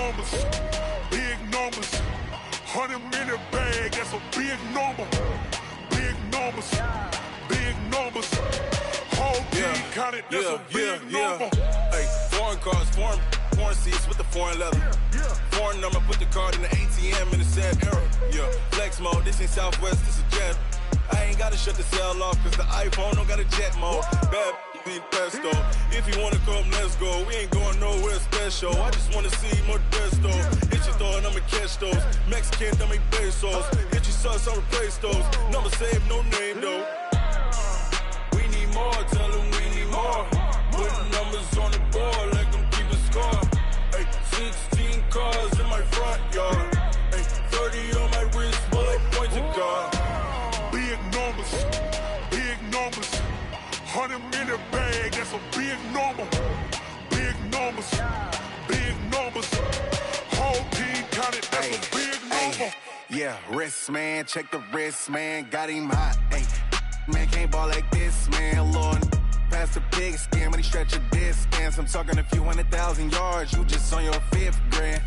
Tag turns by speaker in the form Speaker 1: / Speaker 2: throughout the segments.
Speaker 1: numbers, big numbers. 100-minute bag, that's a big number. Big numbers, big numbers. Whole team counted, that's a big number.
Speaker 2: Hey, foreign cars, foreign seats with the foreign leather. Foreign number, put the card in the ATM in the sad era. Yeah, flex mode, this ain't Southwest, this is jet. I ain't gotta shut the cell off, cause the iPhone don't got a jet mode. Bad be pesto. If you wanna come, let's go. We ain't going nowhere special. I just wanna see more Modesto. Hit your thought, I'ma catch those. Mexican, dummy pesos. Hit your sauce, I'll replace those. Number save, no name though. We need more, tell them we need more. Putting numbers on the board, like them keep a score. Hey, 16 cars in my front yard. Hey, 30 on my wrist, bullet point to God.
Speaker 1: Big numbers, big numbers. 100-minute bag, that's a big number. Big numbers, big numbers. Whole team counted, that's a big number.
Speaker 3: Yeah, wrist man, check the wrist man, got him hot. Hey, man can't ball like this, man. Lord, past the big scan, when he stretch a distance. I'm talking a few 100,000 yards, you just on your 5th grand.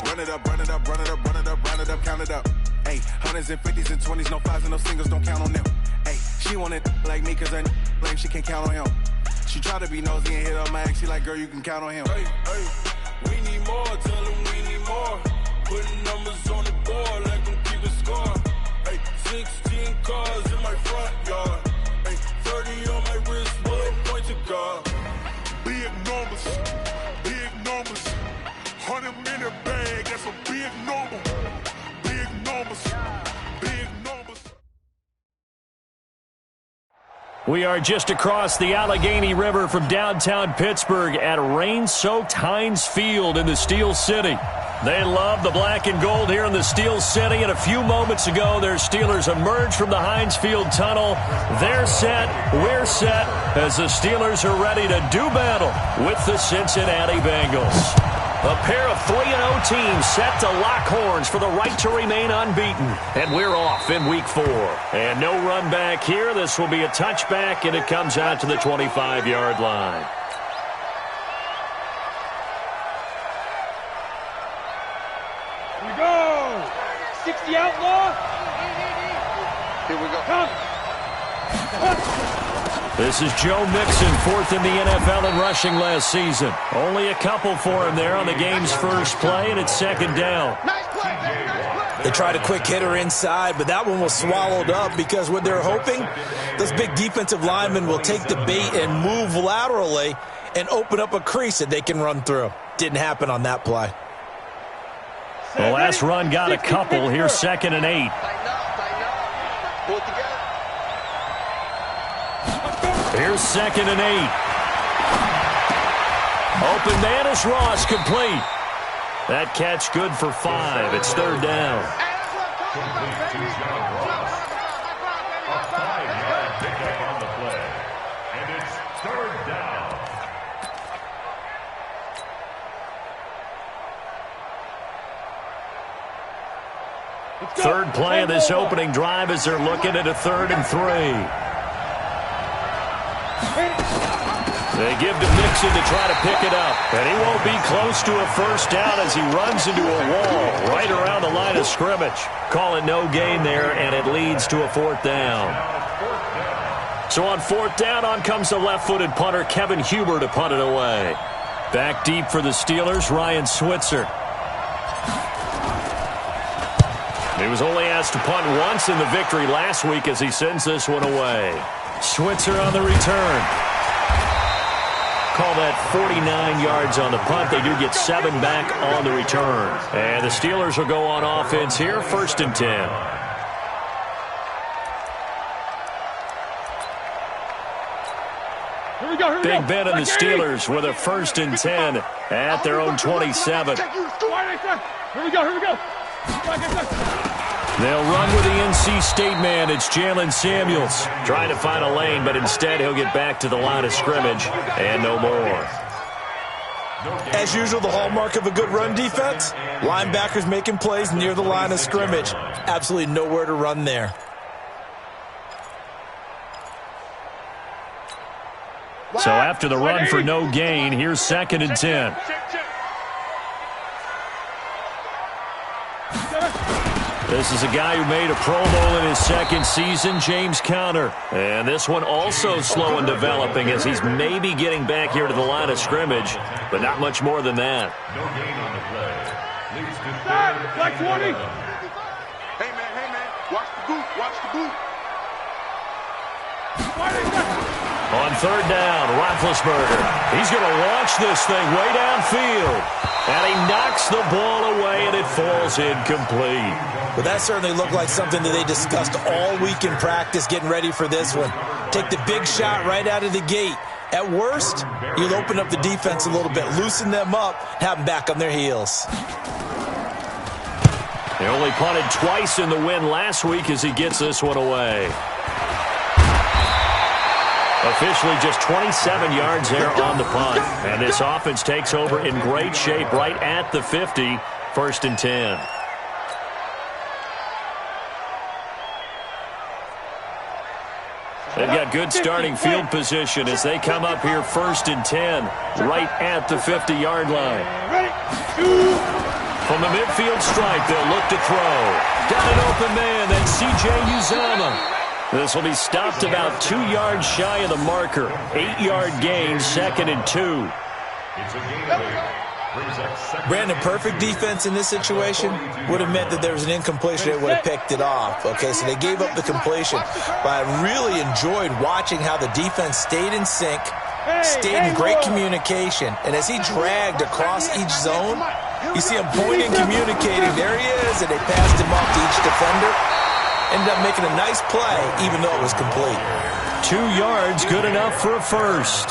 Speaker 3: Run it up, run it up, run it up, run it up, run it up, count it up. Hey, 100s and 50s and 20s, no 5s and no singles, don't count on them. Hey, she wanted like me cause her like she can't count on him. She tried to be nosy and hit her max, she like, girl, you can count on him.
Speaker 2: Hey, we need more, tell them we need more. Putting numbers on the board like them keep a score. Hey, 16 cars in my front yard. Hey, 30 on my wrist, bullet point to God.
Speaker 1: Big numbers, big numbers. 100-minute bag, that's a big number. Big numbers, big numbers.
Speaker 4: We are just across the Allegheny River from downtown Pittsburgh at rain-soaked Heinz Field in the Steel City. They love the black and gold here in the Steel City, and a few moments ago, their Steelers emerged from the Heinz Field tunnel. They're set, we're set, as the Steelers are ready to do battle with the Cincinnati Bengals. A pair of 3-0 teams set to lock horns for the right to remain unbeaten. And we're off in week 4. And no run back here. This will be a touchback, and it comes out to the 25-yard line.
Speaker 5: Here we go. 60 outlaw.
Speaker 6: Here we go.
Speaker 5: Come.
Speaker 4: This is Joe Mixon, 4th in the NFL in rushing last season. Only a couple for him there on the game's first play, and it's 2nd down.
Speaker 6: Nice play, baby, nice play.
Speaker 7: They tried a quick hitter inside, but that one was swallowed up because what they're hoping, those big defensive linemen will take the bait and move laterally and open up a crease that they can run through. Didn't happen on that play.
Speaker 4: The last run got a couple. Here's 2nd and 8.
Speaker 6: Tighten up. Pull it together.
Speaker 4: Here's 2nd and 8. Open man is Ross, complete. That catch good for 5. It's 3rd down. Third play of this opening drive as they're looking at a 3rd and 3. They give to Mixon to try to pick it up. And he won't be close to a first down as he runs into a wall right around the line of scrimmage. Call it no gain there, and it leads to a 4th down. So on 4th down, on comes the left-footed punter, Kevin Huber, to punt it away. Back deep for the Steelers, Ryan Switzer. He was only asked to punt once in the victory last week as he sends this one away. Switzer on the return. Call that 49 yards on the punt. They do get 7 back on the return. And the Steelers will go on offense here, 1st and 10.
Speaker 5: Here we go.
Speaker 4: Big Ben and the Steelers with a 1st and 10 at their own 27.
Speaker 5: Here we go.
Speaker 4: They'll run with the NC State man. It's Jalen Samuels. Trying to find a lane, but instead he'll get back to the line of scrimmage and no more.
Speaker 7: As usual, the hallmark of a good run defense, linebackers making plays near the line of scrimmage. Absolutely nowhere to run there.
Speaker 4: So after the run for no gain, here's 2nd and 10. This is a guy who made a Pro Bowl in his second season, James Conner. And this one also slow in developing as he's maybe getting back here to the line of scrimmage, but not much more than that.
Speaker 1: No gain on the play. Leads to
Speaker 5: Black 20.
Speaker 6: Hey, man. Watch the boot. Watch the boot.
Speaker 4: On third down, Roethlisberger. He's going to launch this thing way downfield. And he knocks the ball away, and it falls incomplete.
Speaker 7: Well, that certainly looked like something that they discussed all week in practice, getting ready for this one. Take the big shot right out of the gate. At worst, you'll open up the defense a little bit, loosen them up, have them back on their heels.
Speaker 4: They only punted twice in the win last week as he gets this one away. Officially just 27 yards there on the punt. And this offense takes over in great shape right at the 50, 1st and 10. They've got good starting field position as they come up here 1st and 10, right at the 50-yard line. From the midfield stripe, they'll look to throw. Got an open man, that's C.J. Uzomah. This will be stopped about 2 yards shy of the marker. 8-yard gain, 2nd and 2.
Speaker 1: It's a gain of 8.
Speaker 7: Brandon, perfect defense in this situation would have meant that there was an incompletion. They would have picked it off. Okay, so they gave up the completion. But I really enjoyed watching how the defense stayed in sync, stayed in great communication. And as he dragged across each zone, you see him pointing, communicating. There he is, and they passed him off to each defender. Ended up making a nice play, even though it was complete.
Speaker 4: 2 yards, good enough for a first.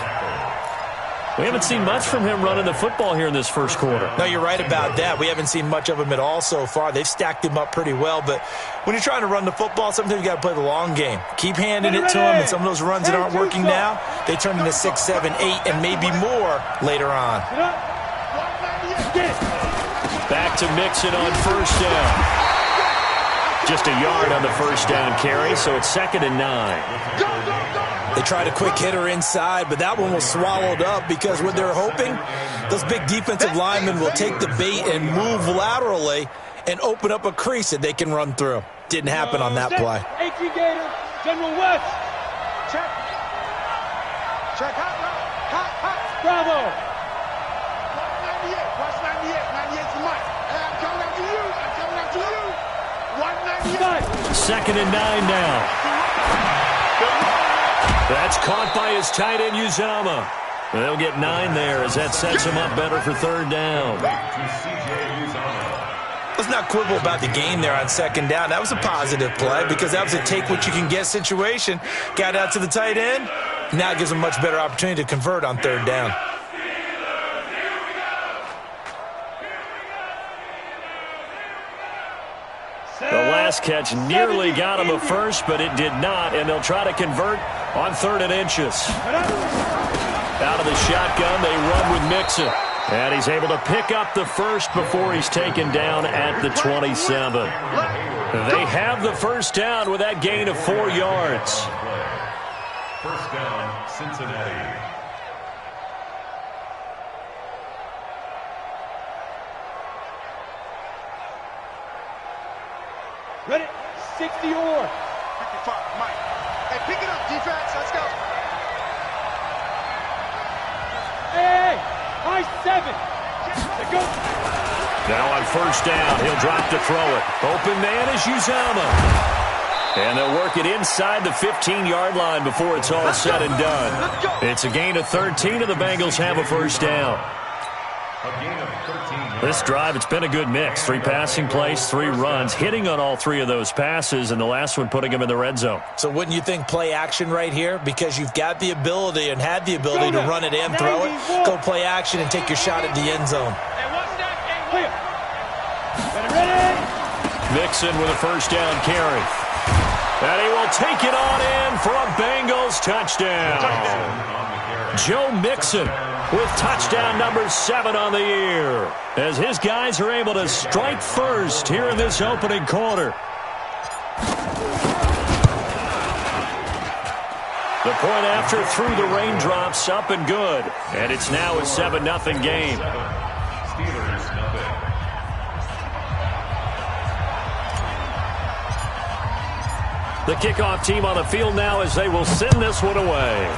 Speaker 4: We haven't seen much from him running the football here in this first quarter.
Speaker 7: No, you're right about that. We haven't seen much of him at all so far. They've stacked him up pretty well, but when you're trying to run the football, sometimes you got to play the long game. Keep handing it to him, and some of those runs that aren't working now, they turn into 6, 7, 8, and maybe more later on.
Speaker 4: Back to Mixon on first down. Just a yard on the first down carry, so it's 2nd and 9.
Speaker 7: They tried a quick hitter inside, but that one was swallowed up because what they're hoping, those big defensive linemen will take the bait and move laterally and open up a crease that they can run through. Didn't happen on that play.
Speaker 5: 18 Gator, General West. Check. Hot. Bravo.
Speaker 6: 98. Watch 98. 98's the mic. I'm coming after you.
Speaker 4: 2nd and 9 now. That's caught by his tight end, Uzomah. They'll get 9 there as that sets him up better for 3rd down.
Speaker 7: Let's not quibble about the gain there on 2nd down. That was a positive play because that was a take-what-you-can-get situation. Got out to the tight end. Now it gives him a much better opportunity to convert on 3rd down.
Speaker 4: The last catch nearly got him a first, but it did not, and they'll try to convert on 3rd and inches. Out of the shotgun, they run with Mixon, and he's able to pick up the first before he's taken down at the 27. They have the first down with that gain of 4 yards.
Speaker 1: First down, Cincinnati.
Speaker 5: Ready? 60 or.
Speaker 6: 55, Mike. Hey, pick it up, defense. Let's go.
Speaker 5: Hey, high 7. Let's go.
Speaker 4: Now on first down, he'll drop to throw it. Open man is Uzomah. And they'll work it inside the 15-yard line before it's all said and done. It's a gain of 13, and the Bengals have a first down.
Speaker 1: A gain of 13.
Speaker 4: This drive, it's been a good mix. 3 passing plays, 3 runs, hitting on all 3 of those passes, and the last one putting him in the red zone.
Speaker 7: So wouldn't you think play action right here? Because you've got the ability and had the ability to run it and throw it. Go play action and take your shot at the end zone.
Speaker 4: Mixon with a first down carry. And he will take it on in for a Bengals touchdown. Joe Mixon with touchdown number 7 on the year, as his guys are able to strike first here in this opening quarter. The point after through the raindrops, up and good. And it's now a 7-0 game.
Speaker 1: Steelers, nothing.
Speaker 4: The kickoff team on the field now as they will send this one away.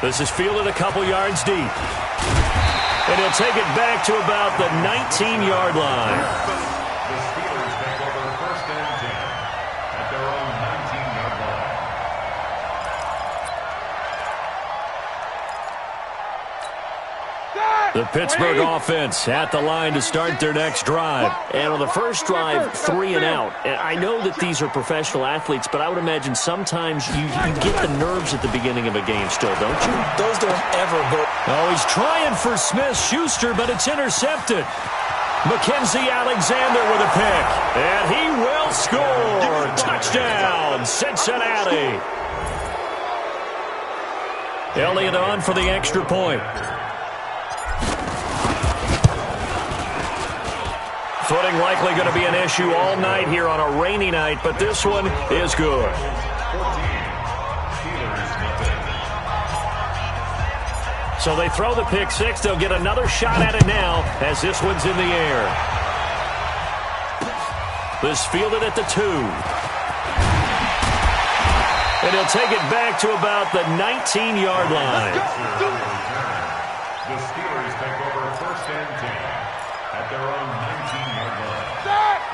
Speaker 4: This is fielded a couple yards deep. And he'll take it back to about the 19-yard line.
Speaker 8: The Steelers take over 1st and 10 at their own 19-yard line.
Speaker 4: The Pittsburgh offense at the line to start their next drive.
Speaker 9: And on the first drive, 3 and out. And I know that these are professional athletes, but I would imagine sometimes you get the nerves at the beginning of a game still, don't you?
Speaker 7: Those don't ever go.
Speaker 4: Oh, he's trying for Smith-Schuster, but it's intercepted. Mackenzie Alexander with a pick. And he will score. Touchdown, Cincinnati. Elliott on for the extra point. Footing likely going to be an issue all night here on a rainy night, but this one is good. So they throw the pick six. They'll get another shot at it now as this one's in the air. This fielded at the 2. And he'll take it back to about the 19-yard line.
Speaker 8: The Steelers take over 1st and 10 at their own 19-yard line.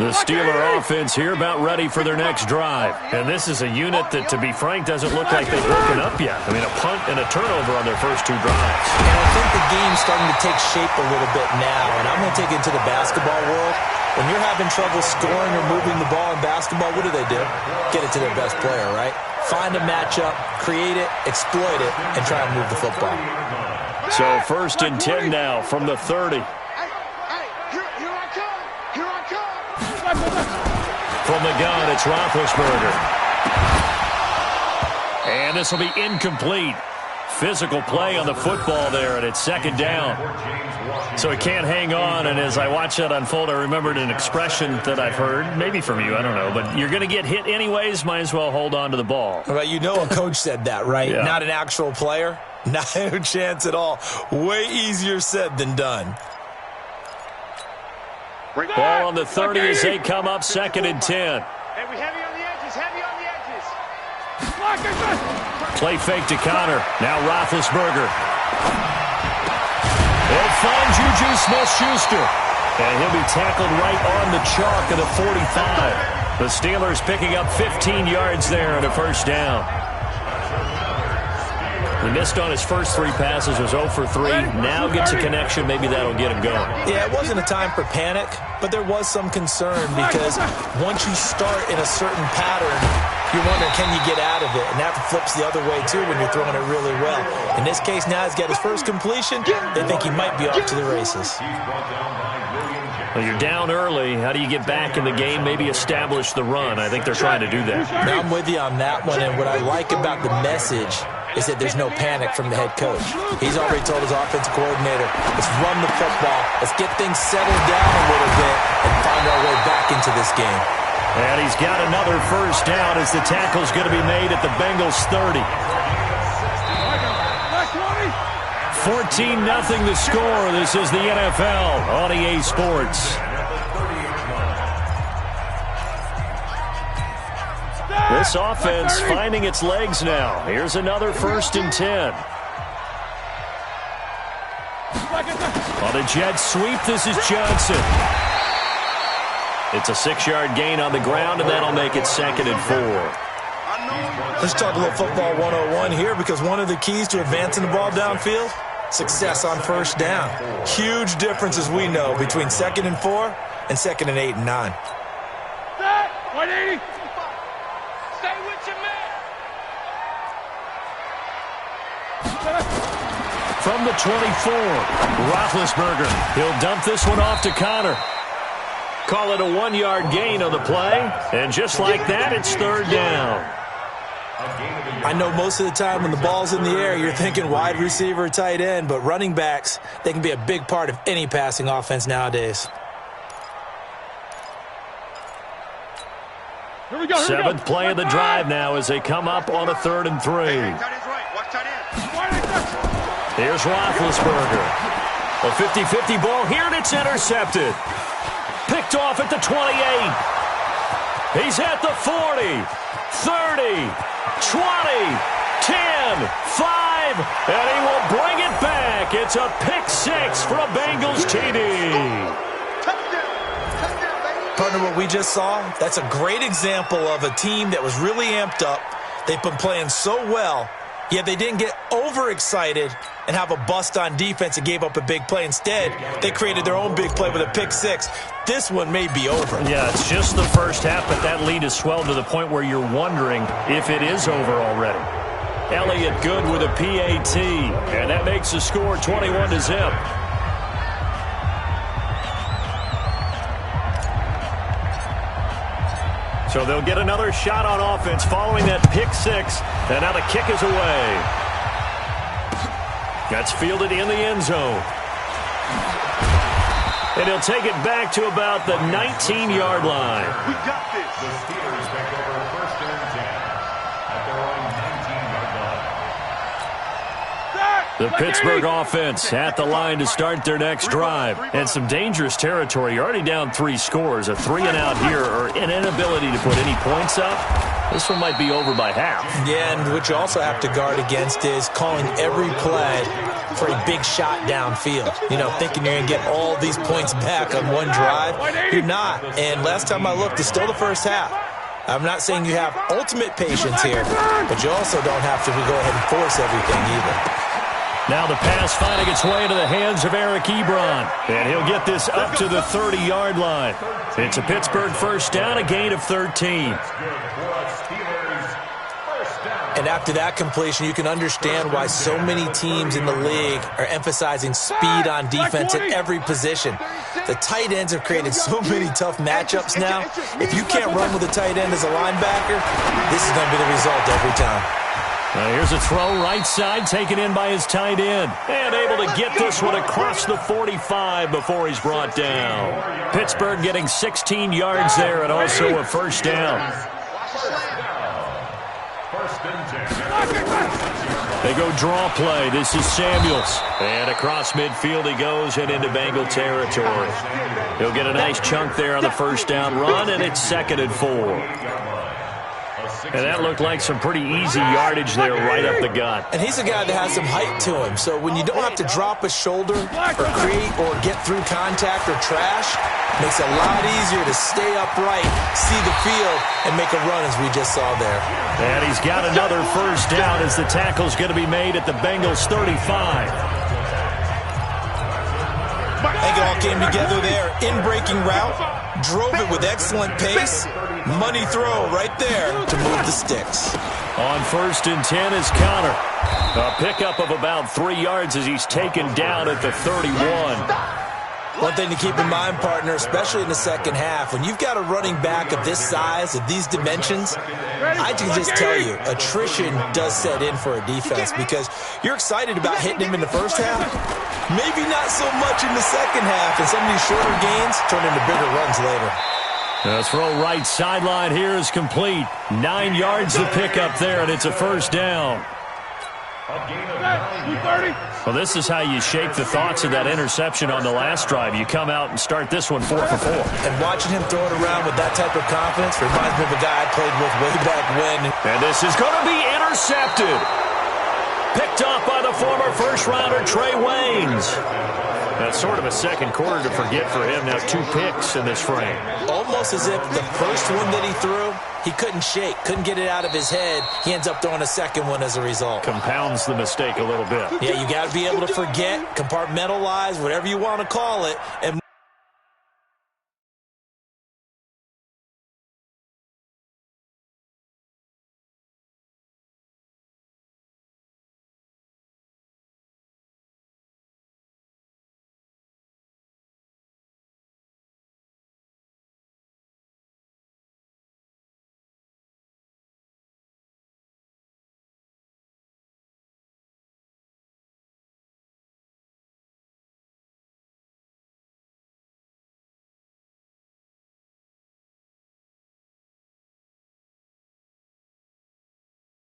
Speaker 4: The Steeler offense here about ready for their next drive. And this is a unit that, to be frank, doesn't look like they've broken up yet. I mean, a punt and a turnover on their first 2 drives.
Speaker 7: And I think the game's starting to take shape a little bit now. And I'm going to take it into the basketball world. When you're having trouble scoring or moving the ball in basketball, what do? Get it to their best player, right? Find a matchup, create it, exploit it, and try and move the football.
Speaker 4: So 1st and 10 now from the 30. From the gun, it's Roethlisberger. And this will be incomplete. Physical play on the football there, and it's 2nd down. So he can't hang on, and as I watch that unfold, I remembered an expression that I've heard, maybe from you, I don't know, but you're going to get hit anyways, might as well hold on to the ball.
Speaker 7: Well, you know a coach said that, right?
Speaker 4: Yeah.
Speaker 7: Not an actual player. Not a chance at all. Way easier said than done.
Speaker 4: Ball on the 30 as they come up 2nd and 10.
Speaker 5: Hey, we heavy on the edges, heavy on the edges.
Speaker 4: Play fake to Connor. Now Roethlisberger. They'll find Juju Smith-Schuster. And he'll be tackled right on the chalk at the 45. The Steelers picking up 15 yards there and a 1st down. He missed on his first 3 passes, was 0 for 3. Now gets a connection. Maybe that'll get him going.
Speaker 7: Yeah, it wasn't a time for panic, but there was some concern because once you start in a certain pattern, you're wondering, can you get out of it? And that flips the other way, too, when you're throwing it really well. In this case, now he's got his first completion. They think he might be off to the races.
Speaker 4: Well, you're down early. How do you get back in the game? Maybe establish the run. I think they're trying to do that.
Speaker 7: Now I'm with you on that one, and what I like about the message is that there's no panic from the head coach. He's already told his offensive coordinator, let's run the football, let's get things settled down a little bit and find our way back into this game.
Speaker 4: And he's got another 1st down as the tackle's going to be made at the Bengals 30. 14-0 the score. This is the NFL on EA Sports. This offense finding its legs now. Here's another 1st and 10. On a jet sweep, this is Johnson. It's a 6-yard gain on the ground, and that'll make it 2nd and 4.
Speaker 7: Let's talk a little football 101 here, because one of the keys to advancing the ball downfield, success on 1st down. Huge difference, as we know, between 2nd and 4 and 2nd and 8 and 9.
Speaker 5: 180.
Speaker 10: Stay with your man.
Speaker 4: From the 24, Roethlisberger. He'll dump this one off to Connor. Call it a 1-yard gain on the play. And just like that, it's 3rd down.
Speaker 7: I know most of the time when the ball's in the air, you're thinking wide receiver, tight end, but running backs, they can be a big part of any passing offense nowadays.
Speaker 5: Here we go.
Speaker 4: 7th play of the drive now as they come up on a 3rd and 3. Here's Roethlisberger. A 50-50 ball here, and it's intercepted. Picked off at the 28. He's at the 40, 30, 20, 10, 5, and he will bring it back. It's a pick six for a Bengals TD.
Speaker 7: Partner, what we just saw, that's a great example of a team that was really amped up. They've been playing so well, yet they didn't get overexcited and have a bust on defense and gave up a big play. Instead, they created their own big play with a pick six. This one may be over.
Speaker 4: Yeah, it's just the first half, but that lead has swelled to the point where you're wondering if it is over already. Elliott good with a PAT, and that makes the score 21-0. So they'll get another shot on offense following that pick six. And now the kick is away. That's fielded in the end zone. And he'll take it back to about the 19-yard line.
Speaker 6: We got this.
Speaker 8: The Steelers take over first and 10 at their own 19-yard line.
Speaker 4: The Pittsburgh offense at the line to start their next drive. And some dangerous territory. You're already down 3 scores. A 3-and-out here or an inability to put any points up. This one might be over by half.
Speaker 7: Yeah, and what you also have to guard against is calling every play for a big shot downfield. You know, thinking you're going to get all these points back on one drive. You're not. And last time I looked, it's still the first half. I'm not saying you have ultimate patience here, but you also don't have to go ahead and force everything either.
Speaker 4: Now the pass finding its way into the hands of Eric Ebron. And he'll get this up to the 30-yard line. It's a Pittsburgh first down, a gain of 13.
Speaker 7: And after that completion, you can understand why so many teams in the league are emphasizing speed on defense at every position. The tight ends have created so many tough matchups now. If you can't run with a tight end as a linebacker, this is going to be the result every time.
Speaker 4: Here's a throw right side taken in by his tight end. And able to get this one across the 45 before he's brought down. Pittsburgh getting 16 yards there and also a first down. They go draw play. This is Samuels. And across midfield he goes and into Bengal territory. He'll get a nice chunk there on the first down run, and it's 2nd and 4. And that looked like some pretty easy yardage there right up the gut.
Speaker 7: And he's a guy that has some height to him. So when you don't have to drop a shoulder or create or get through contact or trash, it makes it a lot easier to stay upright, see the field, and make a run as we just saw there.
Speaker 4: And he's got another first down as the tackle's going to be made at the Bengals 35.
Speaker 7: I think it all came together there. In-breaking route, drove it with excellent pace. Money throw right there to move the sticks.
Speaker 4: On 1st and 10 is Connor. A pickup of about 3 yards as he's taken down at the 31.
Speaker 7: One thing to keep in mind, partner, especially in the second half, when you've got a running back of this size, of these dimensions, I can just tell you, attrition does set in for a defense because you're excited about hitting him in the first half. Maybe not so much in the second half, and some of these shorter gains turn into bigger runs later.
Speaker 4: The throw right sideline here is complete. 9 yards to pick up there, and it's a first down. Well, this is how you shake the thoughts of that interception on the last drive. You come out and start this one 4 for 4.
Speaker 7: And watching him throw it around with that type of confidence reminds me of a guy I played with way back when.
Speaker 4: And this is going to be intercepted. Picked off by the former first-rounder Trey Waynes. That's sort of a second quarter to forget for him. Now 2 picks in this frame.
Speaker 7: Almost as if the first one that he threw, he couldn't shake, couldn't get it out of his head. He ends up throwing a second one as a result.
Speaker 4: Compounds the mistake a little bit.
Speaker 7: Yeah, you got to be able to forget, compartmentalize, whatever you want to call it, and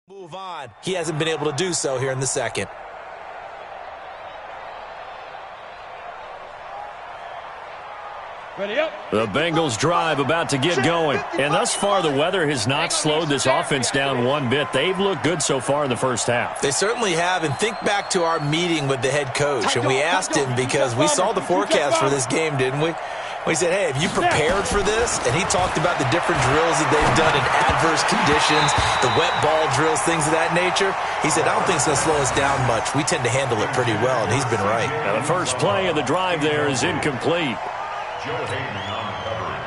Speaker 7: move on. He hasn't been able to do so here in the second.
Speaker 4: The Bengals drive about to get going. And thus far, the weather has not slowed this offense down one bit. They've looked good so far in the first half.
Speaker 7: They certainly have. And think back to our meeting with the head coach. And we asked him, because we saw the forecast for this game, didn't we? We said, hey, have you prepared for this? And he talked about the different drills that they've done in adverse conditions, the wet ball drills, things of that nature. He said, I don't think it's going to slow us down much. We tend to handle it pretty well, and he's been right.
Speaker 4: Now, the first play of the drive there is incomplete.
Speaker 8: Joe Hayden on the coverage.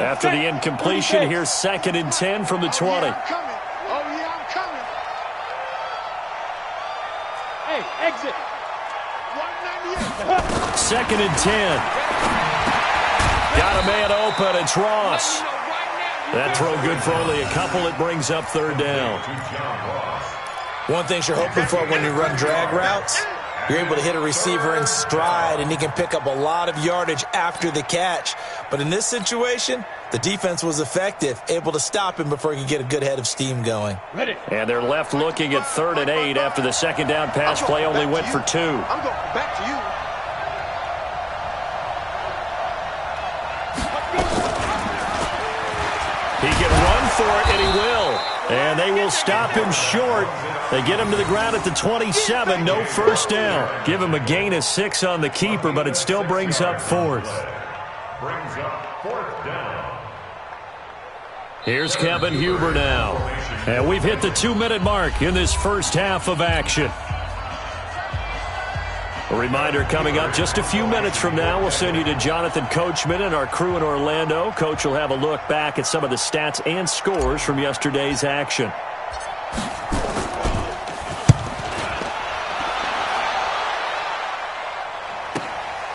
Speaker 4: After the incompletion, here's 2nd and 10 from the 20.
Speaker 5: I'm coming. Oh, yeah, I'm coming. Hey, exit. 198.
Speaker 4: 2nd and 10. Got a man open. It's Ross. That throw good for only a couple. It brings up 3rd down.
Speaker 7: One thing you're hoping for when you run drag routes, you're able to hit a receiver in stride, and he can pick up a lot of yardage after the catch. But in this situation, the defense was effective, able to stop him before he could get a good head of steam going.
Speaker 4: And they're left looking at 3rd and 8 after the 2nd down pass play only went for 2.
Speaker 6: I'm going back to you.
Speaker 4: He can run for it, and he will. And they will stop him short. They get him to the ground at the 27. No first down. Give him a gain of 6 on the keeper, but it still brings up 4th.
Speaker 8: Brings up 4th down.
Speaker 4: Here's Kevin Huber now. And we've hit the 2-minute mark in this first half of action. A reminder coming up just a few minutes from now, we'll send you to Jonathan Coachman and our crew in Orlando. Coach will have a look back at some of the stats and scores from yesterday's action.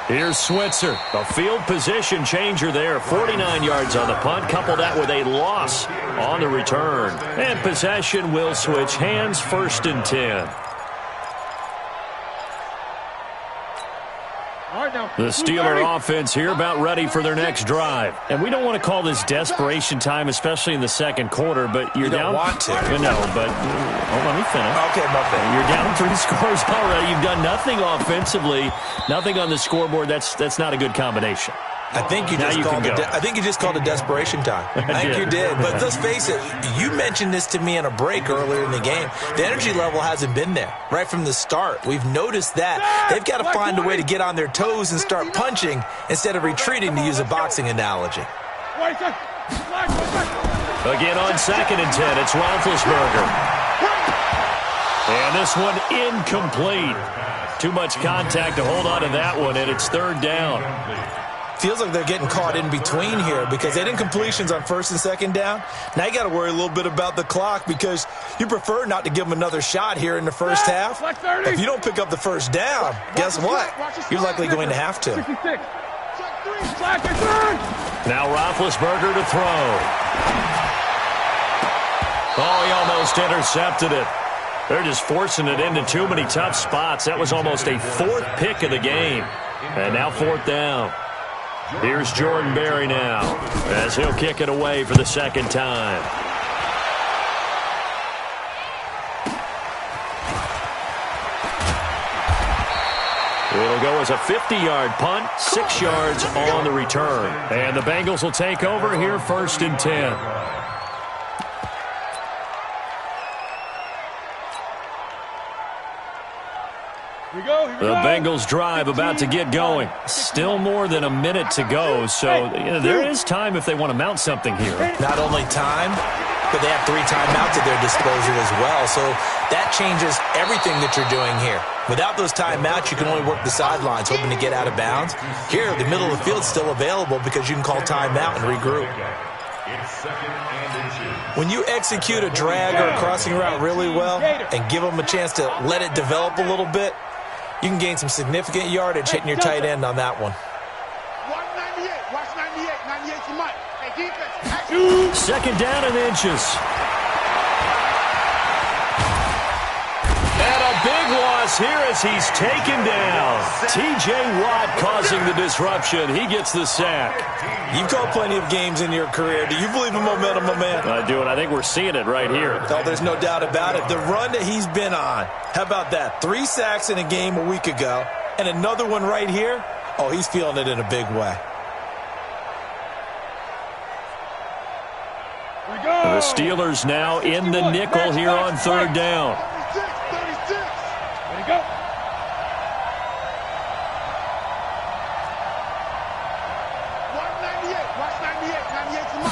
Speaker 4: Here's Switzer, a field position changer there. 49 yards on the punt. Couple that with a loss on the return. And possession will switch hands, 1st and 10. The Steeler offense here about ready for their next drive. And we don't want to call this desperation time, especially in the second quarter, but you're down.
Speaker 7: You don't want to.
Speaker 4: No, but let me finish.
Speaker 7: Okay, my bad.
Speaker 4: You're down 3 scores already. You've done nothing offensively, nothing on the scoreboard. That's not a good combination.
Speaker 7: I think you just called it desperation time. I think you did. But let's face it, you mentioned this to me in a break earlier in the game. The energy level hasn't been there right from the start. We've noticed that. They've got to find a way to get on their toes and start punching instead of retreating, to use a boxing analogy.
Speaker 4: Again on 2nd and 10, it's Roethlisberger. And this one incomplete. Too much contact to hold on to that one, and it's 3rd down.
Speaker 7: Feels like they're getting caught in between here because they had incompletions on 1st and 2nd down. Now you got to worry a little bit about the clock because you prefer not to give them another shot here in the first half. If you don't pick up the 1st down, guess what? You're likely going to have to.
Speaker 4: Now Roethlisberger to throw. Oh, he almost intercepted it. They're just forcing it into too many tough spots. That was almost a 4th pick of the game. And now 4th down. Here's Jordan Berry now as he'll kick it away for the 2nd time. It'll go as a 50-yard punt, 6 yards on the return. And the Bengals will take over here 1st and 10. The Bengals drive about to get going. Still more than a minute to go, so there is time if they want to mount something here.
Speaker 7: Not only time, but they have 3 timeouts at their disposal as well, so that changes everything that you're doing here. Without those timeouts, you can only work the sidelines, hoping to get out of bounds. Here, the middle of the field is still available because you can call timeout and regroup. When you execute a drag or a crossing route really well and give them a chance to let it develop a little bit, you can gain some significant yardage hitting your tight end on that one.
Speaker 5: 198. Watch 98. 98 to Mike. Hey, defense.
Speaker 4: 2nd down and inches. And a big loss here as he's taken down. T.J. Watt causing the disruption. He gets the sack.
Speaker 7: You've called plenty of games in your career. Do you believe in momentum, my man?
Speaker 4: I do, and I think we're seeing it right here.
Speaker 7: Oh, there's no doubt about it. The run that he's been on, how about that? 3 sacks in a game a week ago, and another one right here. Oh, he's feeling it in a big way.
Speaker 4: The Steelers now in the nickel here on 3rd down.
Speaker 5: 36. There you go. Watch 98. 98's the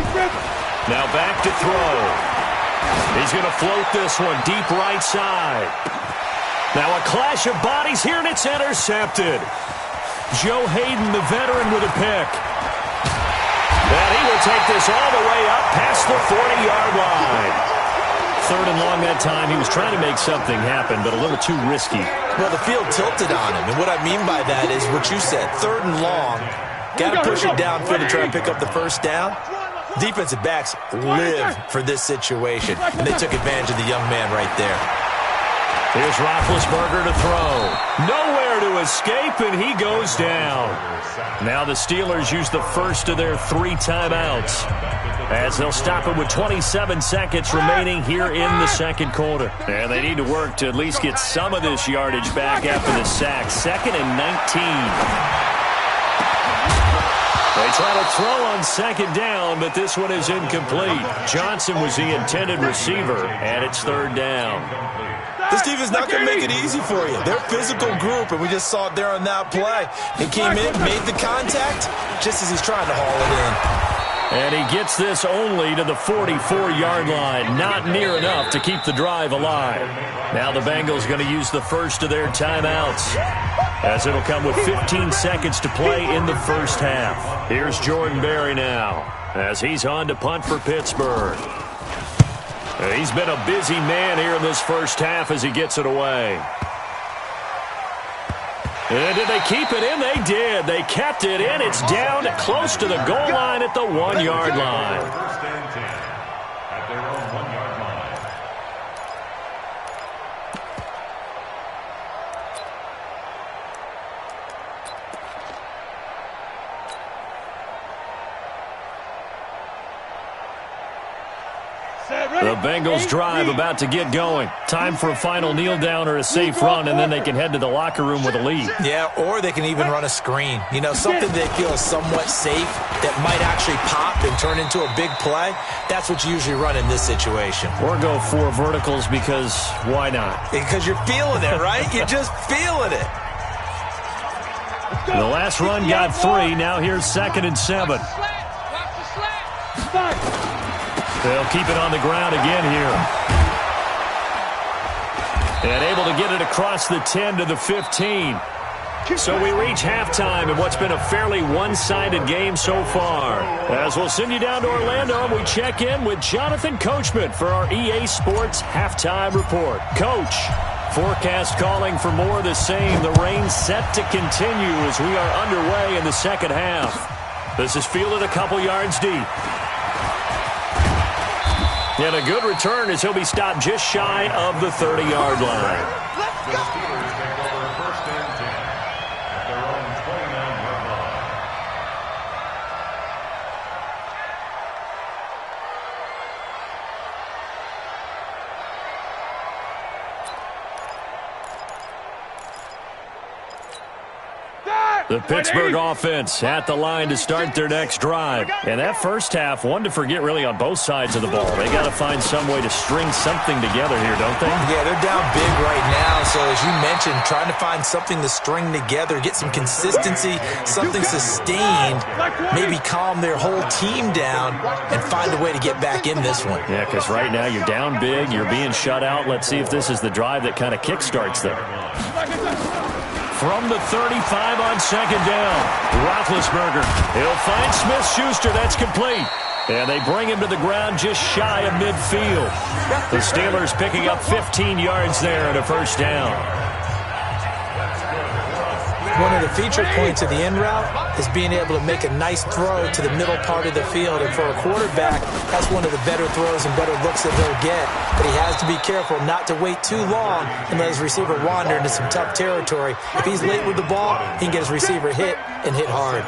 Speaker 5: defense.
Speaker 4: Now back to throw. He's going to float this one deep right side. Now a clash of bodies here, and it's intercepted. Joe Hayden, the veteran, with a pick. And he will take this all the way up past the 40-yard line. 3rd and long that time. He was trying to make something happen, but a little too risky.
Speaker 7: Well, the field tilted on him, and what I mean by that is what you said. 3rd and long. Got to push it downfield to try and pick up the first down. Defensive backs live for this situation, and they took advantage of the young man right there.
Speaker 4: Here's Roethlisberger to throw. Nowhere to escape, and he goes down. Now the Steelers use the first of their 3 timeouts, as they'll stop it with 27 seconds remaining here in the 2nd quarter. And they need to work to at least get some of this yardage back after the sack. 2nd and 19. They try to throw on 2nd down, but this one is incomplete. Johnson was the intended receiver, and it's 3rd down.
Speaker 7: This defense not going to make it easy for you. They're a physical group, and we just saw it there on that play. He came in, made the contact, just as he's trying to haul it in.
Speaker 4: And he gets this only to the 44-yard line. Not near enough to keep the drive alive. Now the Bengals going to use the first of their timeouts, as it'll come with 15 seconds to play in the first half. Here's Jordan Berry now, as he's on to punt for Pittsburgh. He's been a busy man here in this first half as he gets it away. And did they keep it in? They did. They kept it in. It's down close to the goal line at the 1-yard line.
Speaker 8: First and 10 at their own 1-yard line.
Speaker 4: The Bengals drive about to get going. Time for a final kneel down or a safe run, and then they can head to the locker room with a lead.
Speaker 7: Yeah, or they can even run a screen. You know, something they feel is somewhat safe that might actually pop and turn into a big play. That's what you usually run in this situation.
Speaker 4: Or go 4 verticals because why not?
Speaker 7: Because you're feeling it, right? You're just feeling it.
Speaker 4: The last run got 3. Now here's 2nd and 7. They'll keep it on the ground again here. And able to get it across the 10 to the 15. So we reach halftime in what's been a fairly one-sided game so far. As we'll send you down to Orlando, and we check in with Jonathan Coachman for our EA Sports Halftime Report. Coach, forecast calling for more of the same. The rain set to continue as we are underway in the second half. This is fielded a couple yards deep. And a good return as he'll be stopped just shy of the 30-yard line.
Speaker 8: The Steelers take over first and 10 at their own 29-yard line.
Speaker 4: The Pittsburgh offense at the line to start their next drive. And that first half, one to forget really on both sides of the ball. They got to find some way to string something together here, don't they?
Speaker 7: Yeah, they're down big right now. So as you mentioned, trying to find something to string together, get some consistency, something sustained, maybe calm their whole team down and find a way to get back in this one.
Speaker 4: Yeah, because right now you're down big, you're being shut out. Let's see if this is the drive that kind of kickstarts them. From the 35 on 2nd down, Roethlisberger. He'll find Smith-Schuster. That's complete. And they bring him to the ground just shy of midfield. The Steelers picking up 15 yards there and a first down.
Speaker 7: one of the feature points of the in route is being able to make a nice throw to the middle part of the field. And for a quarterback, that's one of the better throws and better looks that he'll get. But he has to be careful not to wait too long and let his receiver wander into some tough territory. If he's late with the ball, he can get his receiver hit and hit hard.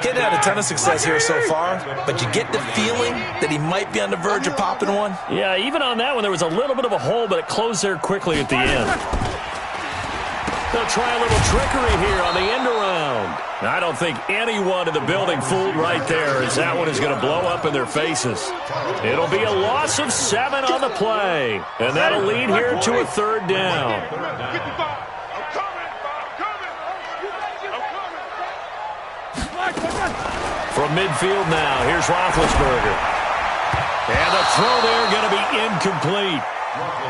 Speaker 7: He'd had a ton of success here so far, but you get the feeling that he might be on the verge of popping one.
Speaker 4: Yeah, even on that one, there was a little bit of a hole, but it closed there quickly at the end. They'll try a little trickery here on the end around. I don't think anyone in the building fooled right there, as that one is going to blow up in their faces. It'll be a loss of 7 on the play, and that'll lead here to a third down. From midfield now, here's Roethlisberger. And the throw there going to be incomplete.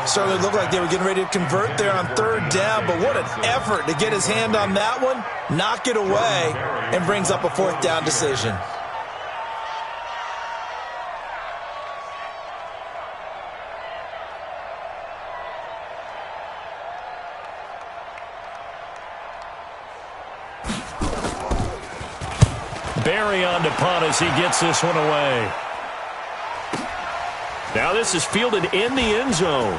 Speaker 7: Certainly looked like they were getting ready to convert there on third down, but what an effort to get his hand on that one, knock it away, and brings up a fourth down decision.
Speaker 4: Barry on to punt as he gets this one away. Now this is fielded in the end zone.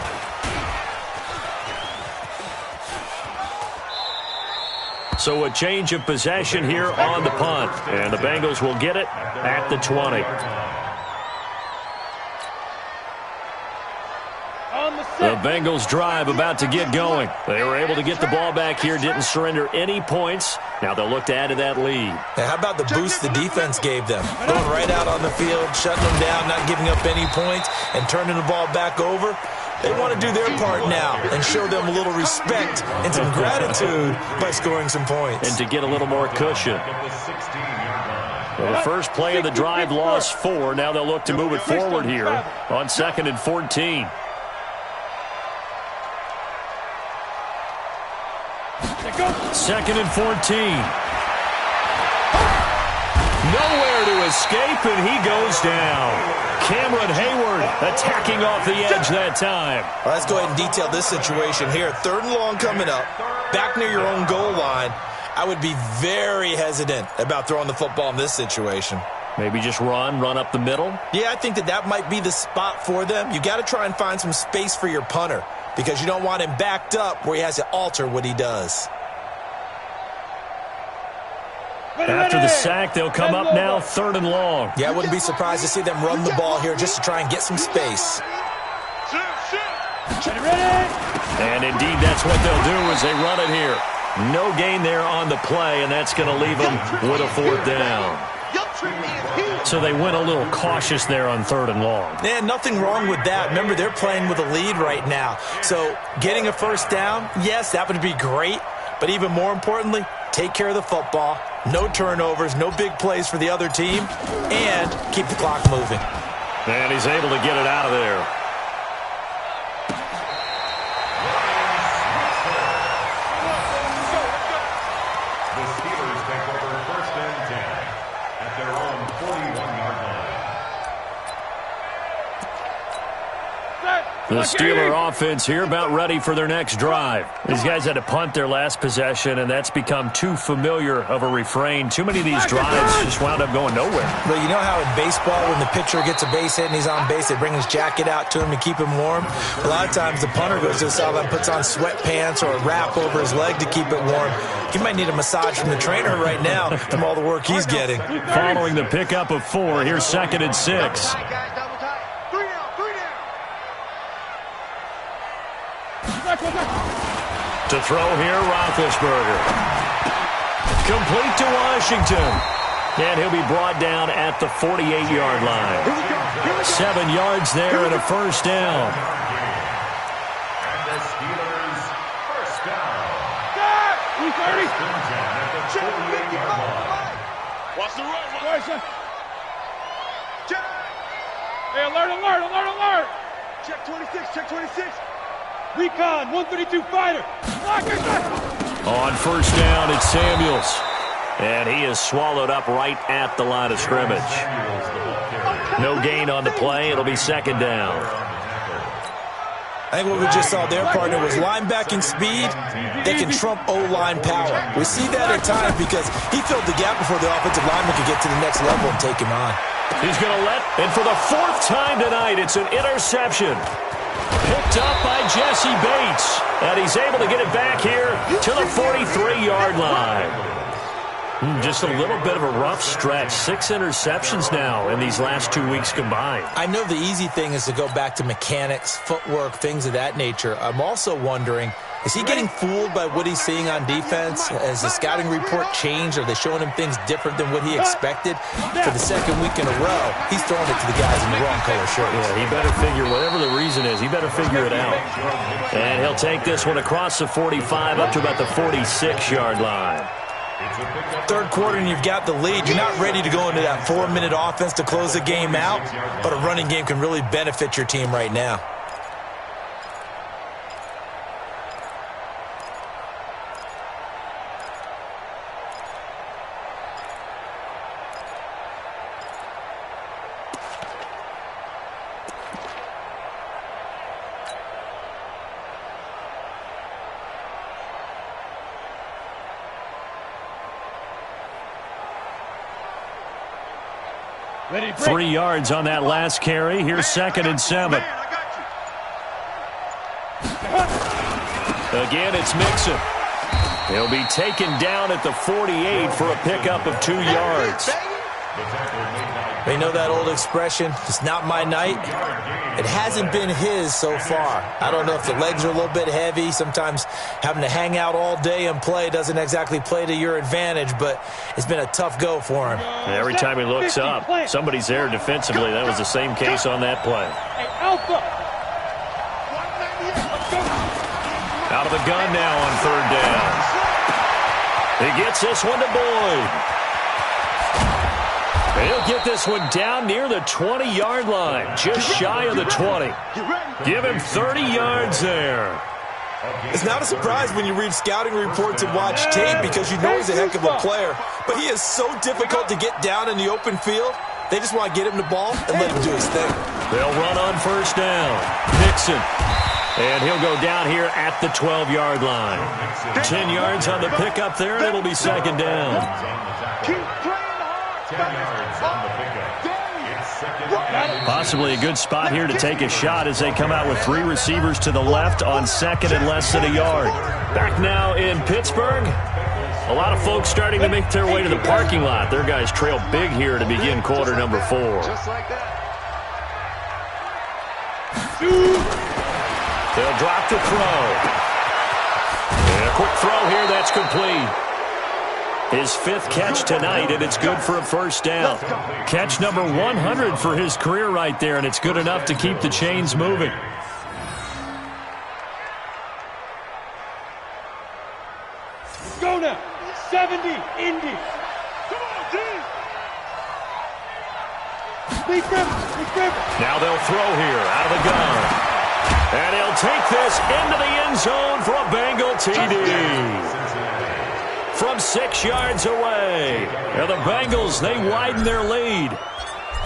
Speaker 4: So a change of possession here on the punt. And the Bengals will get it at the 20. The Bengals drive about to get going. They were able to get the ball back here, didn't surrender any points. Now they'll look to add to that lead.
Speaker 7: Now, how about the boost the defense gave them? Going right out on the field, shutting them down, not giving up any points, and turning the ball back over. They want to do their part now and show them a little respect and some gratitude by scoring some points.
Speaker 4: And to get a little more cushion. Well, the first play of the drive lost 4. Now they'll look to move it forward here on 2nd and 14. Second and 14. Nowhere to escape, and he goes down. Cameron Hayward attacking off the edge that time.
Speaker 7: Well, let's go ahead and detail this situation here. 3rd and long coming up, back near your own goal line. I would be very hesitant about throwing the football in this situation.
Speaker 4: Maybe just run up the middle?
Speaker 7: Yeah, I think that might be the spot for them. You got to try and find some space for your punter because you don't want him backed up where he has to alter what he does.
Speaker 4: After the sack, they'll come up now 3rd and long.
Speaker 7: Yeah, I wouldn't be surprised to see them run the ball here just to try and get some space.
Speaker 4: And indeed, that's what they'll do as they run it here. No gain there on the play, and that's going to leave them with a 4th down. So they went a little cautious there on 3rd and long.
Speaker 7: Yeah, nothing wrong with that. Remember, they're playing with a lead right now. So getting a 1st down, yes, that would be great. But even more importantly, take care of the football. No turnovers, no big plays for the other team, and keep the clock moving.
Speaker 4: And he's able to get it out of there.
Speaker 8: The Steelers take over 1st and 10 at their own 41-yard line.
Speaker 4: The Steeler offense here about ready for their next drive. These guys had to punt their last possession, and that's become too familiar of a refrain. Too many of these drives just wound up going nowhere.
Speaker 7: Well, you know how in baseball when the pitcher gets a base hit and he's on base, they bring his jacket out to him to keep him warm? A lot of times the punter goes to the sideline, puts on sweatpants or a wrap over his leg to keep it warm. He might need a massage from the trainer right now from all the work he's getting.
Speaker 4: Following the pickup of 4, here's 2nd and 6. To throw here, Roethlisberger. Complete to Washington. And he'll be brought down at the 48-yard line. 7 yards there and a 1st down.
Speaker 8: And the Steelers' 1st down. At the 48-yard line.
Speaker 5: Watch the run. Hey, alert. Check 26. Recon, 132 fighter.
Speaker 4: On 1st down, it's Samuels. And he is swallowed up right at the line of scrimmage. No gain on the play. It'll be 2nd down.
Speaker 7: I think what we just saw their partner was linebacking speed that can trump O-line power. We see that at times because he filled the gap before the offensive lineman could get to the next level and take him on.
Speaker 4: He's going to and for the 4th time tonight, it's an interception. Picked up by Jesse Bates. And he's able to get it back here to the 43-yard line. Just a little bit of a rough stretch. 6 interceptions now in these last 2 weeks combined.
Speaker 7: I know the easy thing is to go back to mechanics, footwork, things of that nature. I'm also wondering, is he getting fooled by what he's seeing on defense? Has the scouting report changed? Are they showing him things different than what he expected? For the 2nd week in a row, he's throwing it to the guys in the wrong color shirts.
Speaker 4: Yeah, he better figure, whatever the reason is, he better figure it out. And he'll take this one across the 45 up to about the 46-yard line.
Speaker 7: 3rd quarter and you've got the lead. You're not ready to go into that 4-minute offense to close the game out, but a running game can really benefit your team right now.
Speaker 5: Ready,
Speaker 4: 3 yards on that last carry. Here's 2nd and 7. Again, it's Mixon. He'll be taken down at the 48 for a pickup of 2 yards.
Speaker 7: They know that old expression, it's not my night. It hasn't been his so far. I don't know if the legs are a little bit heavy. Sometimes having to hang out all day and play doesn't exactly play to your advantage, but it's been a tough go for him.
Speaker 4: Every time he looks up, somebody's there defensively. That was the same case on that play. Out of the gun now on 3rd down. He gets this one to Boyd. He'll get this one down near the 20-yard line, just shy of the 20. Give him 30 yards there.
Speaker 7: It's not a surprise when you read scouting reports and watch tape because you know he's a heck of a player. But he is so difficult to get down in the open field. They just want to get him the ball and let him do his thing.
Speaker 4: They'll run on 1st down. Mixon. And he'll go down here at the 12-yard line. 10 yards on the pickup there, and it'll be 2nd down. Possibly a good spot here to take a shot as they come out with 3 receivers to the left on 2nd and less than a yard. Back now in Pittsburgh. A lot of folks starting to make their way to the parking lot. Their guys trail big here to begin quarter number 4. They'll drop the throw. And a quick throw here, that's complete. His 5th catch tonight, and it's good for a 1st down. Catch number 100 for his career right there, and it's good enough to keep the chains moving.
Speaker 5: Go now. 70, Indy. Come on, team.
Speaker 4: Now they'll throw here out of the gun. And he'll take this into the end zone for a Bengal TD. From 6 yards away. And the Bengals, they widen their lead.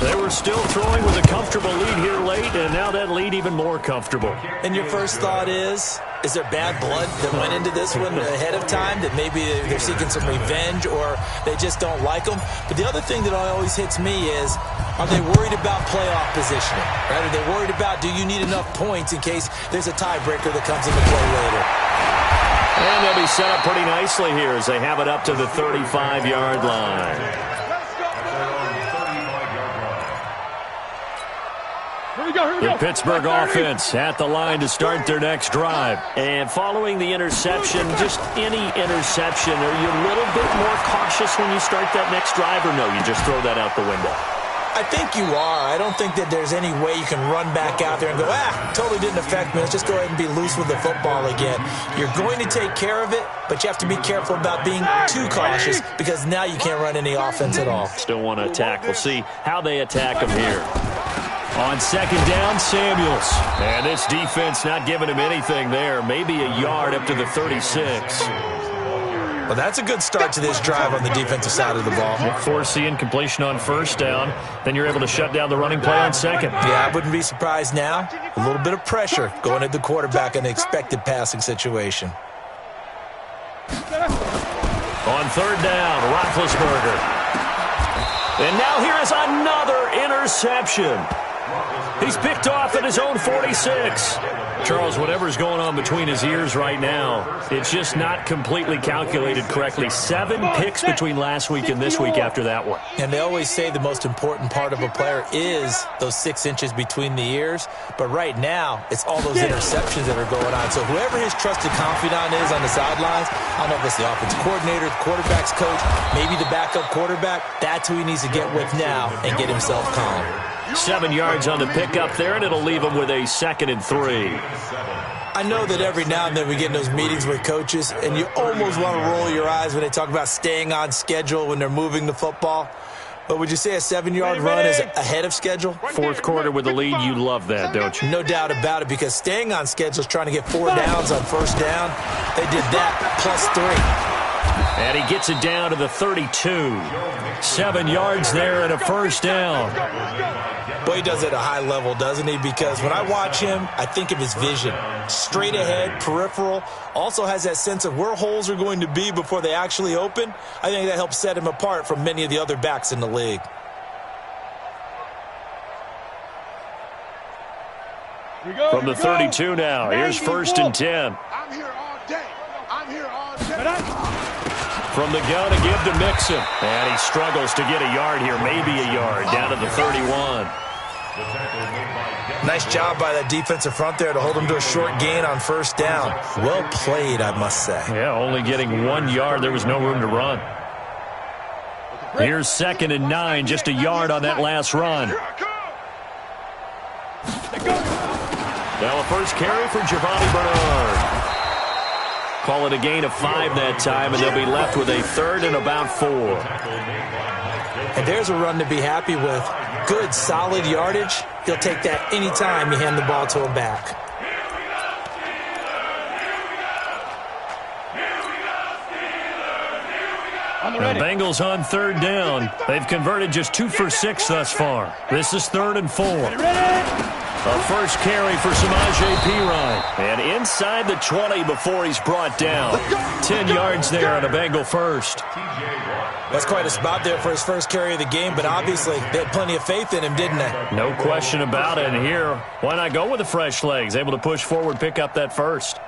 Speaker 4: They were still throwing with a comfortable lead here late, and now that lead even more comfortable.
Speaker 7: And your first thought is there bad blood that went into this one ahead of time, that maybe they're seeking some revenge or they just don't like them? But the other thing that always hits me is, are they worried about playoff positioning? Right? Are they worried about, do you need enough points in case there's a tiebreaker that comes into play later?
Speaker 4: And they'll be set up pretty nicely here as they have it up to the 35-yard line. The Pittsburgh offense at the line to start their next drive. And following the interception, just any interception, are you a little bit more cautious when you start that next drive, or no, you just throw that out the window?
Speaker 7: I think you are. I don't think that there's any way you can run back out there and go, totally didn't affect me. Let's just go ahead and be loose with the football again. You're going to take care of it, but you have to be careful about being too cautious because now you can't run any offense at all.
Speaker 4: Still want to attack. We'll see how they attack them here. On 2nd down, Samuels. And this defense not giving him anything there. Maybe a yard up to the 36.
Speaker 7: Well, that's a good start to this drive on the defensive side of the ball.
Speaker 4: Force the incompletion on first down. Then you're able to shut down the running play on second.
Speaker 7: Yeah, I wouldn't be surprised now. A little bit of pressure going at the quarterback in the expected passing situation.
Speaker 4: On third down, Roethlisberger. And now here is another interception. He's picked off at his own 46. Charles, whatever's going on between his ears right now, it's just not completely calculated correctly. 7 picks between last week and this week after that one.
Speaker 7: And they always say the most important part of a player is those 6 inches between the ears. But right now, it's all those interceptions that are going on. So whoever his trusted confidant is on the sidelines, I don't know if it's the offensive coordinator, the quarterback's coach, maybe the backup quarterback, that's who he needs to get with now and get himself calm.
Speaker 4: 7 yards on the pickup there, and it'll leave him with a 2nd and 3.
Speaker 7: I know that every now and then we get in those meetings with coaches, and you almost want to roll your eyes when they talk about staying on schedule when they're moving the football. But would you say a 7-yard run is ahead of schedule?
Speaker 4: Fourth quarter with the lead, you love that, don't you?
Speaker 7: No doubt about it, because staying on schedule is trying to get 4 downs on first down. They did that plus 3.
Speaker 4: And he gets it down to the 32. 7 yards there and a first down.
Speaker 7: Boy, he does it at a high level, doesn't he? Because when I watch him, I think of his vision. Straight ahead, peripheral. Also has that sense of where holes are going to be before they actually open. I think that helps set him apart from many of the other backs in the league.
Speaker 4: From the 32 now, here's 1st and 10.
Speaker 5: I'm here all day. I'm here all day.
Speaker 4: From the gun to give to Mixon. And he struggles to get a yard here, maybe a yard, down to the 31.
Speaker 7: Nice job by that defensive front there to hold him to a short gain on first down. Well played, I must say.
Speaker 4: Yeah, only getting 1 yard. There was no room to run. Here's 2nd and 9, just a yard on that last run. Now a first carry for Giovanni Bernard. Call it a gain of 5 that time, and they'll be left with a 3rd and about 4.
Speaker 7: And there's a run to be happy with. Good, solid yardage. He'll take that anytime you hand the ball to him back.
Speaker 4: The Bengals on 3rd down. They've converted just 2 for 6 thus far. This is 3rd and 4. A first carry for Samaje Perine. And inside the 20 before he's brought down. 10 yards there on a Bengal first.
Speaker 7: That's quite a spot there for his first carry of the game, but obviously they had plenty of faith in him, didn't they?
Speaker 4: No question about it. And here, why not go with the fresh legs? Able to push forward, pick up that first.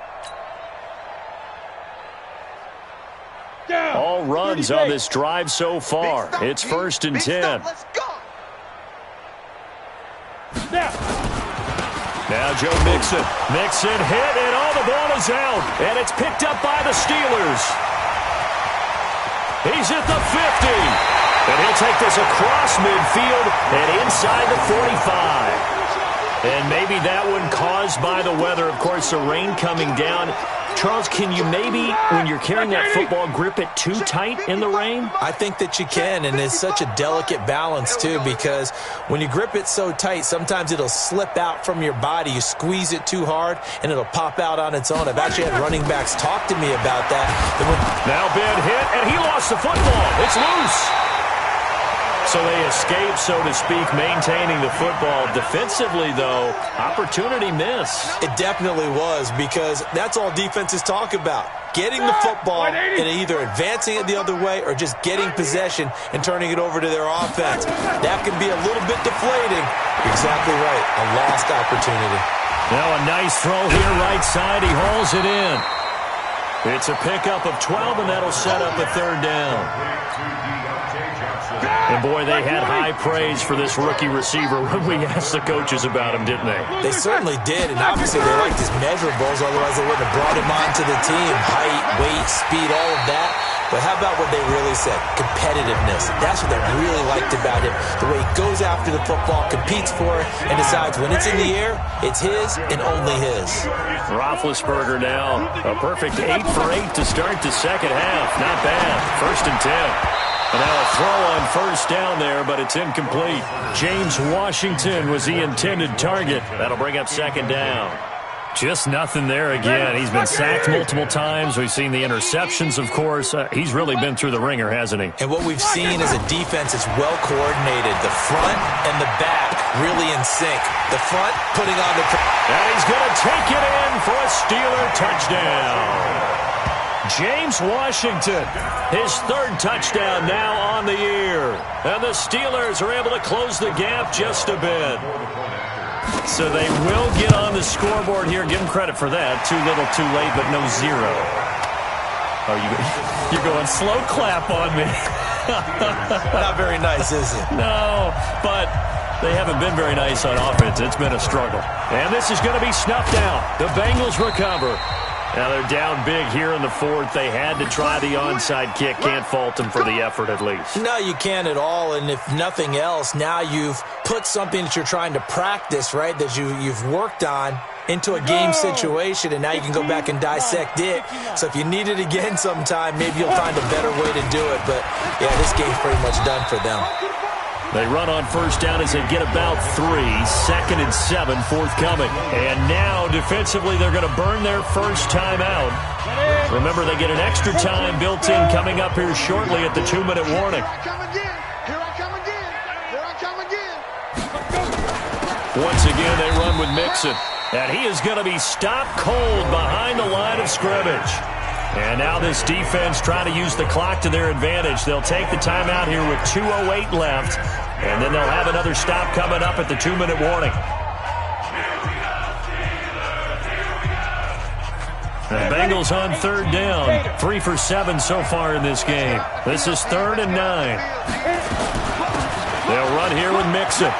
Speaker 4: All runs on this drive so far. It's 1st and 10. Now Joe Mixon. Mixon hit, and all the ball is out. And it's picked up by the Steelers. He's at the 50. And he'll take this across midfield and inside the 45. And maybe that one caused by the weather. Of course, the rain coming down. Charles, can you maybe, when you're carrying that football, grip it too tight in the rain?
Speaker 7: I think that you can, and it's such a delicate balance, too, because when you grip it so tight, sometimes it'll slip out from your body. You squeeze it too hard, and it'll pop out on its own. I've actually had running backs talk to me about that.
Speaker 4: Now Ben hit, and he lost the football. It's loose. So they escape, so to speak, maintaining the football. Defensively, though, opportunity miss.
Speaker 7: It definitely was, because that's all defenses talk about. Getting the football and either advancing it the other way or just getting possession and turning it over to their offense. That can be a little bit deflating. You're exactly right. A lost opportunity.
Speaker 4: Now a nice throw here, right side. He hauls it in. It's a pickup of 12, and that'll set up a 3rd down. And, boy, they had high praise for this rookie receiver when we asked the coaches about him, didn't they?
Speaker 7: They certainly did, and obviously they liked his measurables, otherwise they wouldn't have brought him onto the team. Height, weight, speed, all of that. But how about what they really said? Competitiveness. That's what they really liked about him. The way he goes after the football, competes for it, and decides when it's in the air, it's his and only his.
Speaker 4: Roethlisberger now. A perfect 8 for 8 to start the second half. Not bad. 1st and 10. And now a throw on first down there, but it's incomplete. James Washington was the intended target. That'll bring up 2nd down. Just nothing there again. He's been sacked multiple times. We've seen the interceptions, of course. He's really been through the ringer, hasn't he?
Speaker 7: And what we've seen is a defense that's well coordinated. The front and the back really in sync. The front putting on the...
Speaker 4: And he's going to take it in for a Steeler touchdown. James Washington, his third touchdown now on the year. And the Steelers are able to close the gap just a bit. So they will get on the scoreboard here. Give them credit for that. Too little, too late, but no zero. Oh, you're going slow clap on me.
Speaker 7: Not very nice, is it?
Speaker 4: No, but they haven't been very nice on offense. It's been a struggle. And this is going to be snuffed out. The Bengals recover. Now they're down big here in the fourth. They had to try the onside kick. Can't fault them for the effort at least.
Speaker 7: No, you can't at all. And if nothing else, now you've put something that you're trying to practice, right, that you've worked on into a game situation, and now you can go back and dissect it. So if you need it again sometime, maybe you'll find a better way to do it. But, yeah, this game's pretty much done for them.
Speaker 4: They run on first down as they get about 3. 2nd and 7 forthcoming. And now, defensively, they're going to burn their first time out. Remember, they get an extra time built in coming up here shortly at the 2-minute warning.
Speaker 5: Here I come again.
Speaker 4: Once again, they run with Mixon. And he is going to be stopped cold behind the line of scrimmage. And now this defense trying to use the clock to their advantage. They'll take the timeout here with 2:08 left. And then they'll have another stop coming up at the 2-minute warning. The Bengals on third down. 3 for 7 so far in this game. This is 3rd and 9. They'll run here with Mixon.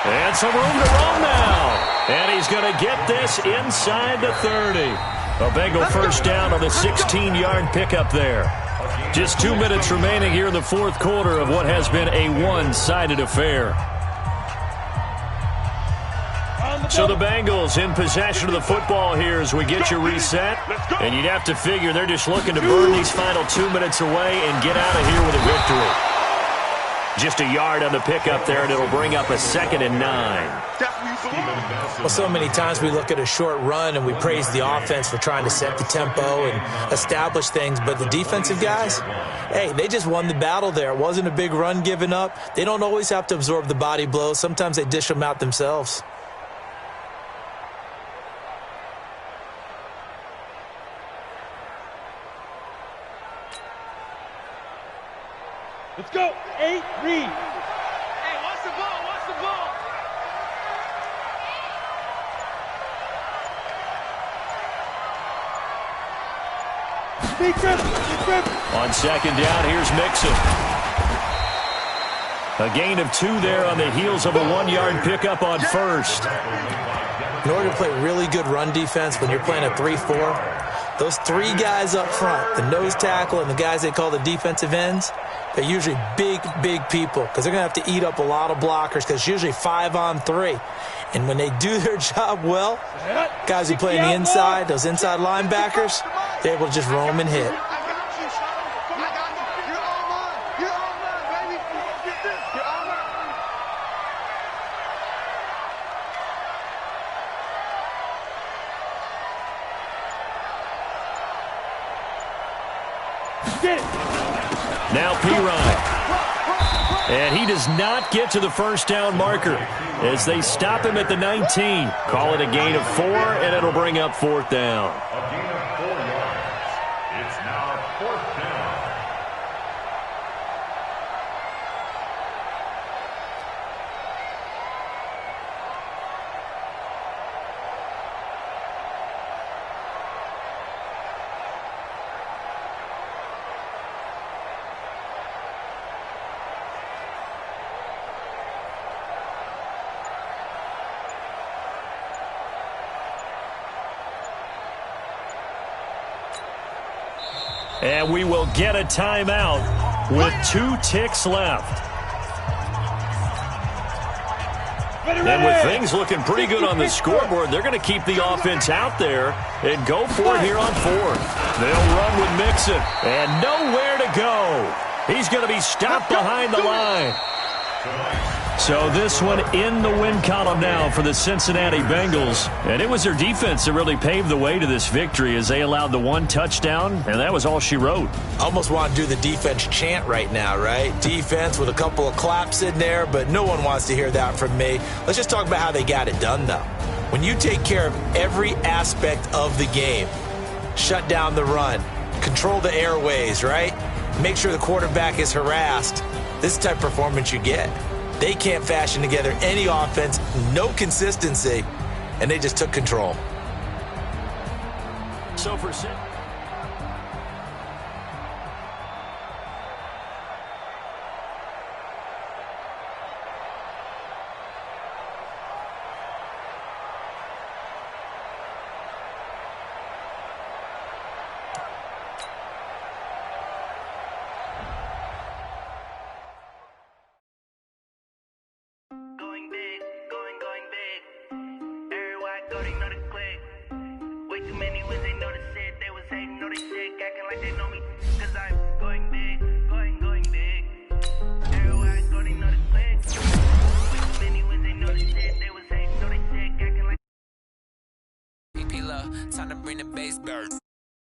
Speaker 4: And some room to roam now. And he's going to get this inside the 30. A Bengal first down on the 16-yard pickup there. Just 2 minutes remaining here in the fourth quarter of what has been a one-sided affair. So the Bengals in possession of the football here as we get you reset. And you'd have to figure they're just looking to burn these final 2 minutes away and get out of here with a victory. Just a yard on the pickup there, and it'll bring up a 2nd and 9.
Speaker 7: Well, so many times we look at a short run and we praise the offense for trying to set the tempo and establish things, but the defensive guys, hey, they just won the battle there. It wasn't a big run given up. They don't always have to absorb the body blows. Sometimes they dish them out themselves.
Speaker 5: Let's go. 8, read.
Speaker 10: Hey, watch the ball, watch the ball.
Speaker 4: On second down, here's Mixon. A gain of 2 there on the heels of a 1-yard pickup on first.
Speaker 7: In order to play really good run defense when you're playing a 3-4, those 3 guys up front, the nose tackle and the guys they call the defensive ends, they're usually big, big people because they're going to have to eat up a lot of blockers because it's usually 5 on 3. And when they do their job well, guys who play on the inside, those inside linebackers, they're able to just roam and hit.
Speaker 4: Now P-Ryan. And he does not get to the first down marker as they stop him at the 19. Call it a gain of 4, and it'll bring up 4th down.
Speaker 8: A gain of 4 yards. It's now 4th down.
Speaker 4: And we will get a timeout with 2 ticks left. And with things looking pretty good on the scoreboard, they're going to keep the offense out there and go for it here on 4th. They'll run with Mixon, and nowhere to go. He's going to be stopped behind the line. So this one in the win column now for the Cincinnati Bengals. And it was their defense that really paved the way to this victory as they allowed the one touchdown, and that was all she wrote.
Speaker 7: Almost want to do the defense chant right now, right? Defense with a couple of claps in there, but no one wants to hear that from me. Let's just talk about how they got it done, though. When you take care of every aspect of the game, shut down the run, control the airways, right? Make sure the quarterback is harassed. This is the type of performance you get. They can't fashion together any offense, no consistency, and they just took control.
Speaker 4: So for
Speaker 11: time to bring the bass.